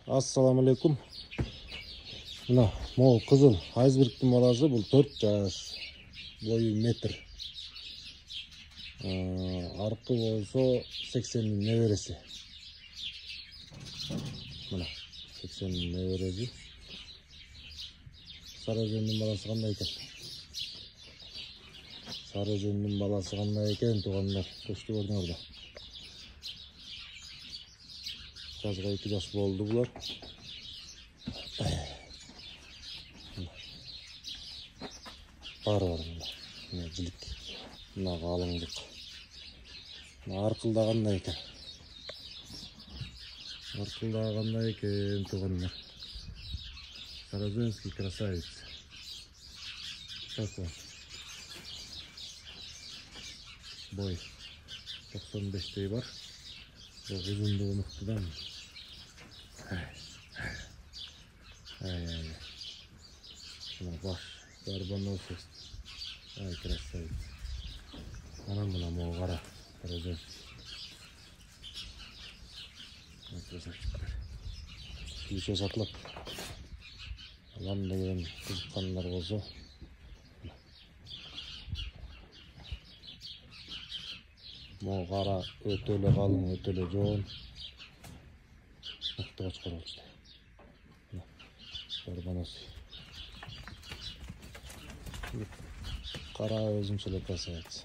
Assalamu alaikum. Мына мол қызыл айсбергтің баласы, бұл 4 жаш, бойы метр. Арқы болса 80-нің небересі. Мына 80-нің небересі. Сары өзеннің баласы қандай екен? Сары өзеннің баласы қандай екен, туғандар? Көшті көрдің орда. Жазға 2 жас болды бұлар. Бар мында. Мына жілік. Мына қалыңдық. Мына арқылдағандай екен. Арқылдағандай екен, туғандар. Саразенский красавец. Как он? Бой 95-тей бар. Ұзындығы мықтыдан. Ай. Мына баш. Барбаносец. Ай, красавец. Мына мол қара. Красавчиктер. Еще сатылып. Алам деген қызыққандар болса. Мол қара, өтөлі қалың, өтөлі жоғын. Мықты қошқар болышты. Барбаносец. Қара өзімшілі красавец.